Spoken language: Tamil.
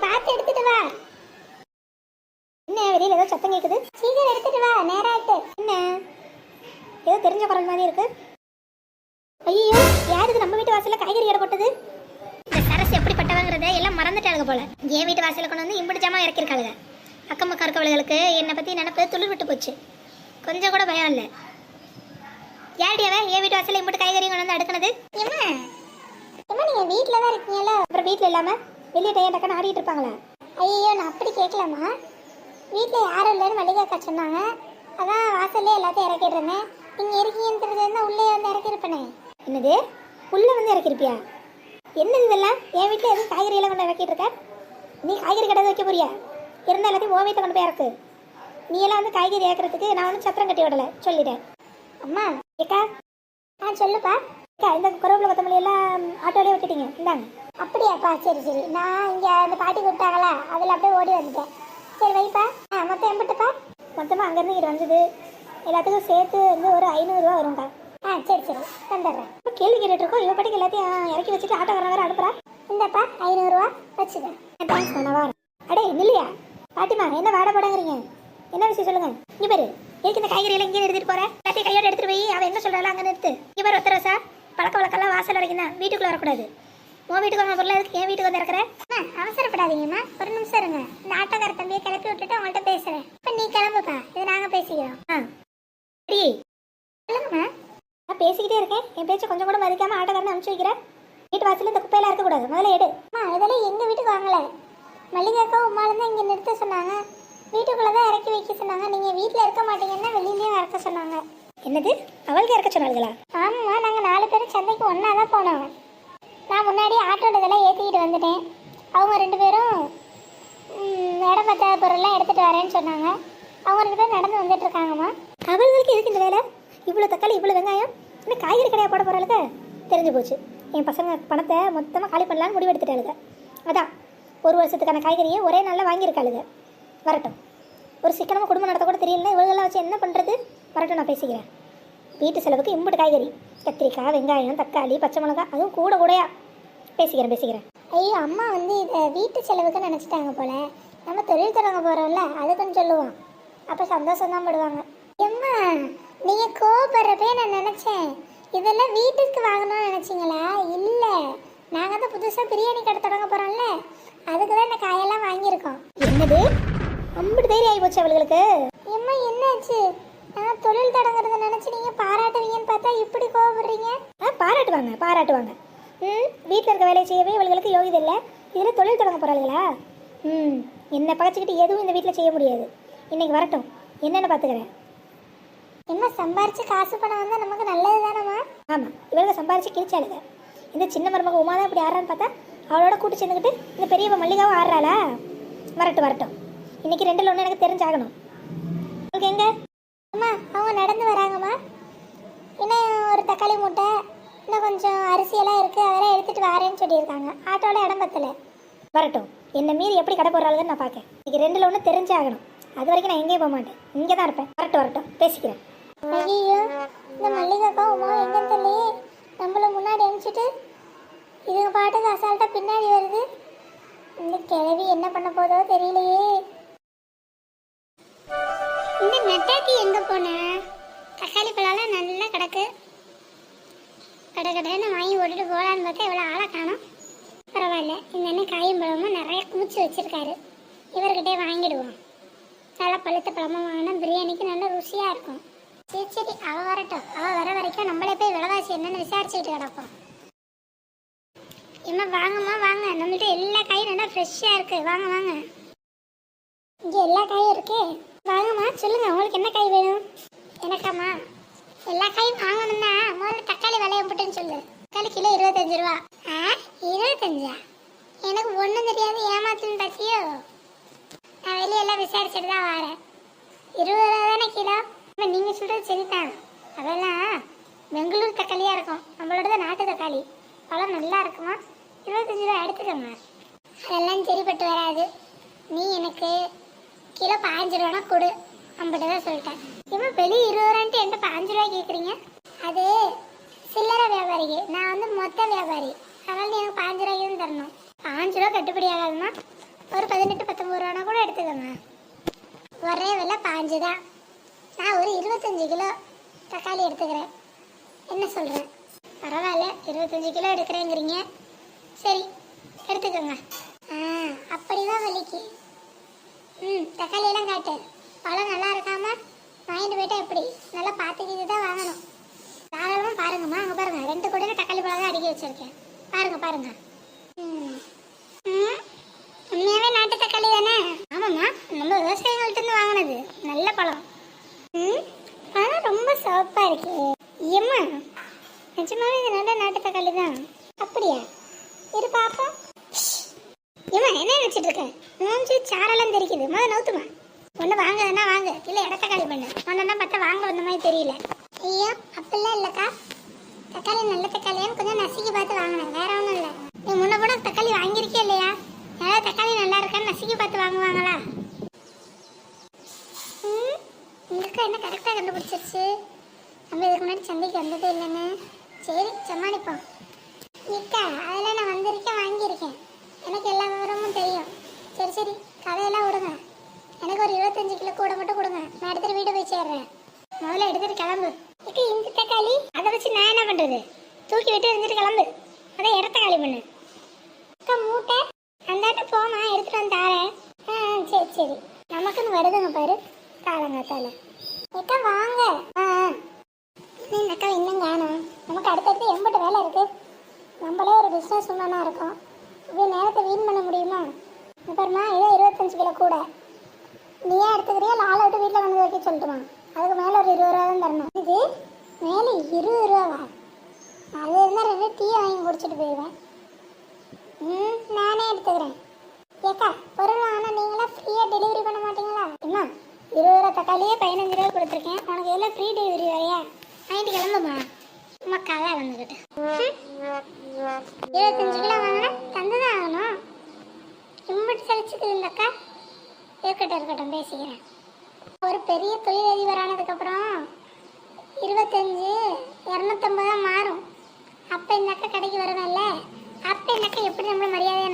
பார்த்து எடுத்துட்டு வா. என்ன வெளியில ஏதோ சத்தம் கேக்குது? சீக்கிரம் எடுத்துட்டு வா, நேரம் ஆயிட்டு. என்ன ஏதோ தெரிஞ்ச குரல் மாதிரி இருக்கு. ஐயோ, யாருக்கு நம்ம வீட்டு வாசல்ல காய்கறி கடை போட்டது? இந்த சரஸ் எப்படிப்பட்டவங்கிறத எல்லாம் மறந்துட்டாளுங்க போல. என் வீட்டு வாசல்ல கொண்டு வந்து இம்புட்டு ஜாமா இறக்கிருக்காளுங்க. அக்கம் பக்கம் இருக்கவளுகளுக்கு என்னை பத்தி நினைப்பு துளிர் விட்டு போச்சு. கொஞ்சம் கூட பயம் இல்லை. யாருடியாவ என் வீட்டு வாசல்ல இம்புட்டு காய்கறி கொண்டு வந்து அடுக்கினது? ஏமா நீங்க வீட்டில தான் இருக்கீங்கல்ல, அப்புறம் வீட்டில் இல்லாம வெளியே டைம் டக்குன்னு ஆடிட்டு இருப்பாங்களா? ஐயோ, நான் அப்படி கேட்கலாமா. வீட்டில் யாரும் இல்லைன்னு மல்லிகாக்கா சொன்னாங்க, அதான் வாசல்லே எல்லாத்தையும் இறக்கிட்டு இருந்தேன். நீங்கள் இருக்கீங்கன்றது உள்ளே வந்து இறக்கிருப்பேனே. என்னது, உள்ளே வந்து இறக்கிருப்பியா? என்னது இதெல்லாம்? என் வீட்டில் எதுவும் காய்கறி எல்லாம் கொண்டு இறக்கிட்டு இருக்க? நீ காய்கறி கடை வைக்க போறியா? இருந்தால் எல்லாத்தையும் ஓ வீட்டை கொண்டு போய் இறக்கு. நீ எல்லாம் வந்து காய்கறி இறக்குறதுக்கு நான் ஒன்றும் சத்திரம் கட்டி விடலை, சொல்லிட்டேன். அம்மா ஏக்கா. சொல்லுப்பா. அக்கா, இந்த குறவுல கொத்தமல்லி எல்லாம் ஆட்டோலேயே விட்டுட்டீங்க, இந்தாங்க. அப்படியாப்பா, சரி சரி. நான் இங்கே அந்த பாட்டி விட்டாங்களா, அதில் அப்படியே ஓடி வந்துட்டேன். சரி வைப்பா. மொத்தம் எம்பிட்டுப்பா? மொத்தமாக அங்கேருந்து இங்கே வந்தது எல்லாத்துக்கும் சேர்த்து வந்து ஒரு 500 ரூபா வரும்க்கா. சரி சரி, தந்துடுறேன். இப்போ கேள்வி கேட்டுருக்கோம், இவ பாட்டுக்கு எல்லாத்தையும் இறக்கி வச்சுட்டு ஆட்டோக்காரன் வேறு அனுப்புறா. இந்தப்பா 500 ரூபா வச்சுக்கேன். தேங்க்ஸ் பண்ணவா. அடே இல்லையா பாட்டிமா, என்ன வாட போடாங்கிறீங்க? என்ன விஷயம் சொல்லுங்க. இங்கே பேரு எதுக்கு இந்த காய்கறி எல்லாம் இங்கே எடுத்துகிட்டு போகிறேன்? எல்லாத்தையும் கையோட எடுத்துகிட்டு போய் அவன் என்ன சொல்கிறாள் அங்கே நிறுத்து. இங்கே பேர் ஒருத்தர சார் பழக்க வழக்கெல்லாம் வாசல் வரைக்கும் தான், வீட்டுக்குள்ளே வரக்கூடாது. உன் வீட்டுக்கு வந்த பொருள் எதுக்கு என் வீட்டுக்கு வந்து இறக்குறேன்? அவசரப்படாதீங்கம்மா, ஒரு நிமிஷம் இருங்க. இந்த ஆட்டோக்கார தம்பியை கிளப்பி விட்டுட்டு அவங்கள்ட்ட பேசுகிறேன். இப்போ நீ கிளம்புப்பா, இது நாங்கள் பேசிக்கிறோம். சரி சொல்லுங்கம்மா. நான் பேசிக்கிட்டே இருக்கேன், என் பேச்சை கொஞ்சம் கூட மதிக்காமல் ஆட்டோக்காரனை அனுப்பிச்சு வைக்கிறேன். வீட்டு வாசலில் இந்த குப்பையெல்லாம் இருக்கக்கூடாது, முதல்ல எடு. இதெல்லாம் எங்கள் வீட்டுக்கு வாங்கலை, மல்லிகாக்கா உமாலும் தான் இங்கே நிறுத்த சொன்னாங்க. வீட்டுக்குள்ளே தான் இறக்கி வைக்க சொன்னாங்க. நீங்கள் வீட்டில் இருக்க மாட்டீங்கன்னா வெளியிலேயும் இறக்க சொன்னாங்க. என்னது, அவளுக்கு இறக்க சொன்னாங்களா? ஆமாம்மா, நாங்கள் 4 பேரும் சந்தைக்கு ஒன்றா தான் போனோம். நான் முன்னாடி ஆட்டோட இதெல்லாம் ஏற்றிக்கிட்டு வந்துட்டேன். அவங்க 2 பேரும் இடம் பத்தாத பொருள்லாம் எடுத்துகிட்டு வரேன்னு சொன்னாங்க. அவங்க 2 பேரும் நடந்து வந்துட்டு இருக்காங்கம்மா. அவர்களுக்கு எதுக்கு இந்த வேலை? இவ்வளோ தக்காளி, இவ்வளோ வெங்காயம், இன்னும் காய்கறி கடையாக போட போகிறாளுங்க. தெரிஞ்சு போச்சு, என் பசங்க பணத்தை மொத்தமாக காலி பண்ணலான்னு முடிவு எடுத்துட்டாளுங்க. அதான் 1 வருஷத்துக்கான காய்கறியை ஒரே நாளில் வாங்கியிருக்காளுங்க. வரட்டும், ஒரு சிக்கனமாக குடும்பம் நடத்த கூட தெரியலன்னா இவங்களெல்லாம் வச்சு என்ன பண்ணுறது? வரட்டும், நான் பேசிக்கிறேன். வீட்டு செலவுக்கு இம்புட்டு காய்கறி, கத்திரிக்காய், வெங்காயம், தக்காளி, பச்சை மிளகா, அதுவும் கூடையா பேசிக்கிறேன். ஐயோ, அம்மா வந்து இதை வீட்டு செலவுக்கு நினச்சிட்டாங்க போல. நம்ம தொழில் தொடங்க போகிறோம்ல, அதுக்குன்னு சொல்லுவோம். அப்போ சந்தோஷம் தான் படுவாங்க. அம்மா, நீங்கள் கோவப்படுறப்பே நான் நினச்சேன் இதெல்லாம் வீட்டுக்கு வாங்கணும்னு நினச்சிங்களா? இல்லை, நாங்கள் தான் புதுசாக பிரியாணி கடை தொடங்க போகிறோம்ல, அதுக்கு தான் இந்த காயெல்லாம் வாங்கியிருக்கோம். என்னது, அம்புட்டு தைரியம் ஆகி போச்சு அவளுக்கு. அம்மா என்னாச்சு? நான் தொழில் தொடங்குறத நினச்சி நீங்கள் பாராட்டுவீங்கன்னு பார்த்தா இப்படி கோவப்படுறீங்க. பாராட்டுவாங்க. வீட்டில் இருக்க வேலையை செய்யவே இவளுக்கு யோகிதை இல்லை, இதில் தொழில் தொடங்க போகிறாளுங்களா? என்னை பகச்சிக்கிட்டு எதுவும் இந்த வீட்டில் செய்ய முடியாது. இன்னைக்கு வரட்டும், என்னென்னு பார்த்துக்கிறேன். என்ன சம்பாரிச்சு காசு பணம் வந்தால் நமக்கு நல்லது தானம்மா? ஆமாம், இவளுக்கு சம்பாரிச்சு கிழிச்சாளுங்க. இந்த சின்ன மருமக உமா தான் இப்படி ஆடுறான்னு பார்த்தா அவளோட கூட்டு சேர்ந்துக்கிட்டு இந்த பெரியவ மல்லிகாவும் ஆடுறாளா? வரட்டும், இன்னைக்கு 2ல் 1 எனக்கு தெரிஞ்சாகணும். உங்களுக்கு எங்க அம்மா? அவங்க நடந்து வராங்கம்மா. இன்னும் ஒரு தக்காளி மூட்டை, இன்னும் கொஞ்சம் அரிசியெல்லாம் இருக்குது, அதெல்லாம் எடுத்துகிட்டு வரேன்னு சொல்லியிருக்காங்க. ஆட்டோவில் இடம் பத்தலை. வரட்டும், என்னை மீறி எப்படி கடை போடுறாளுன்னு நான் பார்க்கேன். இன்னைக்கு 2ல் 1 தெரிஞ்சாகணும். அது வரைக்கும் நான் எங்கேயும் போக மாட்டேன், இங்கே தான் இருப்பேன். வரட்டும், பேசிக்கிறேன். ஐயோ, இந்த மல்லிகாக்கா உமா எங்கே தெரியலையே, நம்மள முன்னாடி அனுப்பிச்சிட்டு இதுங்க பாட்டுக்கு அசால்ட்டாக பின்னாடி வருது. இந்த கிழவி என்ன பண்ண போதோ தெரியலையே. இந்த நெட்டாக்கி எங்கே போன? தக்காளி பழம்லாம் நல்லா கிடக்கு, கடைன்னு வாங்கி ஓட்டுட்டு போகலான்னு பார்த்தா இவ்வளோ ஆளை காணும். பரவாயில்ல, இந்த அண்ணன் காயும் பழமும் நிறைய குமிச்சு வச்சுருக்காரு, இவர்கிட்டே வாங்கிடுவோம். நல்லா பழுத்த பழமாக வாங்கினா பிரியாணிக்கு நல்ல ருசியாக இருக்கும். சரி, அவள் வரட்டும். அவள் வர வரைக்கும் நம்மளே போய் விலைவாசி என்னன்னு விசாரிச்சுக்கிட்டு கிடப்போம். என்ன வாங்கம்மா, வாங்க. நம்மள்ட்ட எல்லா காயும் நல்லா ஃப்ரெஷ்ஷாக இருக்குது, வாங்க. இங்கே எல்லா காயும் இருக்கே, வாங்கம்மா. சொல்லுங்கள், உங்களுக்கு என்ன காய் வேணும்? எனக்காம்மா எல்லா காயும் வாங்கணும்னா முதல்ல தக்காளி விலையை போட்டுன்னு சொல்லு. தக்காளி கிலோ 25 ரூபா. 25? எனக்கு ஒன்றும் தெரியாது, ஏமாத்துன்னு பார்த்தியோ? நான் வெளியெல்லாம் விசாரிச்சுட்டு தான் வரேன். 20 ரூபா தானே கிலோ? இப்போ நீங்கள் சொல்கிறது சரிதான், அதெல்லாம் பெங்களூர் தக்காளியாக இருக்கும், நம்மளோட நாட்டு தக்காளி. பழம் நல்லா இருக்குமா? 25 ரூபா எடுத்துக்கோங்க. அதெல்லாம் சரிப்பட்டு வராது. நீ எனக்கு கிலோ 15 ரூபானா கொடு, 50 தான் சொல்லிட்டேன். இப்போ வெளியே 20 ரூபான்ட்டு என்கிட்ட 15 ரூபா கேட்குறீங்க? அது சில்லறை வியாபாரிக்கு, நான் வந்து மொத்த வியாபாரி, அதனால நீ எனக்கு 15 ரூபாய்க்கு தான் தரணும். 5 ரூபா கட்டுப்படி ஆகாதுமா, ஒரு 18-19 ரூபானா கூட எடுத்துக்கோங்க. ஒரே விலை 5 தான். நான் ஒரு 25 கிலோ தக்காளி எடுத்துக்கிறேன். என்ன சொல்கிறேன்? பரவாயில்ல, 25 கிலோ எடுக்கிறேங்கிறீங்க. சரி, எடுத்துக்கோங்க. அப்படிதான் வலிக்கு. தக்காளியெல்லாம் காட்டு. பழம் நல்லா இருக்காம வாங்கிட்டு போயிட்டா எப்படி? நல்லா பார்த்துக்கிட்டு தான் வாங்கணும். தாராளமாக பாருங்கம்மா, அங்கே பாருங்க, 2 கூடையில தக்காளி பழம் தான் அடுக்கி வச்சிருக்கேன். பாருங்க. உண்மையாவே நாட்டு தக்காளி தானே? ஆமாம்மா, நம்ம விவசாயிகள்ட்ட இருந்து வாங்கினது. நல்ல பழம். ஆனால் ரொம்ப சிவப்பாக இருக்கு. ஏம்மா, நிஜமாவே இது நல்ல நாட்டு தக்காளி தான். அப்படியா? இரு பாப்பா. ஏம்மா, என்ன நினச்சிட்டு இருக்க? மூஞ்சி சாரெல்லாம் தெரிக்குது. முதல்ல நவுத்துமா. ஒன்று வாங்குதுன்னா வாங்க, இல்லை இடத்தக்காளி பண்ணு. ஒன்றுன்னா பார்த்தா வாங்க வந்த மாதிரி தெரியல. ஐயோ, அப்படிலாம் இல்லைக்கா. தக்காளி நல்ல தக்காளியான்னு கொஞ்சம் நசுக்கி பார்த்து வாங்கினேன், வேற ஒன்றும் இல்லை. நீ முன்ன கூட தக்காளி வாங்கியிருக்கே இல்லையா? யாராவது தக்காளி நல்லா இருக்கான்னு நசுக்கி பார்த்து வாங்குவாங்களா? உங்களுக்கு என்ன கரெக்டாக கண்டுபிடிச்சிருச்சு. நம்ம இதுக்கு முன்னாடி சந்தைக்கு வந்ததே இல்லைன்னு. சரி, சமாளிப்போம். இக்கா, அதில் நான் வந்திருக்கேன், வாங்கியிருக்கேன். எனக்கு எல்லா விவரமும் தெரியும். சரி, கதையெல்லாம் விடுங்க. எனக்கு ஒரு 25 கிலோ கூட மட்டும் கொடுங்க. நான் எடுத்துகிட்டு வீடு போய் சேர்றேன். முதல்ல எடுத்துகிட்டு கிளம்பு. இக்கா, இந்த தக்காளி அதை வச்சு நான் என்ன பண்ணுறது? தூக்கி விட்டு இருந்துட்டு கிளம்பு. அதை இடத்தக்காளி பண்ணு. அக்கா, மூட்டை அந்தாட்ட போமா, எடுத்துகிட்டு வந்து தாரேன். சரி, நமக்குன்னு வருதுங்க பாரு காலங்காத்தால. அக்கா வாங்க. இந்த அக்கா இன்னும் காணும். நமக்கு அடுத்தடுத்து எம்பிட்டு வேலை இருக்கு. நம்மளே ஒரு பிஸ்னஸ் உமனா இருக்கோம். இப்படி நேரத்தை வீண் பண்ண முடியுமா? பாருமா, ஏதோ 25 கிலோ கூட. நீயே எடுத்துக்கிறியா? இல்லை ஆளை விட்டு வீட்டில் வந்து வைக்க சொல்லட்டுமா? அதுக்கு மேலே ஒரு 20 ரூபா தான் தரணும். இது மேலே 20 ரூபாவா? அது இருந்தால் 2 டீ வாங்கி குடிச்சிட்டு போயிடுவேன். நானே எடுத்துக்கிறேன். ஏக்கா, பொருள் வாங்கினா நீங்களா ஃப்ரீயாக டெலிவரி பண்ண மாட்டீங்களா? என்ன 20 ரூபா தக்காளியே 15 ரூபா கொடுத்துருக்கேன். உனக்கு எல்லாம் ஃப்ரீ டெலிவரி வரையா? வாங்கிட்டு கிளம்புமா. அம்மா கதை வந்துக்கிட்டு 25 கிலோ வாங்கினா தந்து தான் ஆகணும். இம்பிட்டு சளிச்சுக்குது இந்த அக்கா. இருக்கட்டும், பேசிக்கிறேன். ஒரு பெரிய தொழிலதிபர் ஆனதுக்கப்புறம் 25 250 மாறும். அப்போ இந்த அக்கா கடைக்கு வரணும்ல. அப்போ இந்த அக்கா எப்படி நம்மளை மரியாதையாக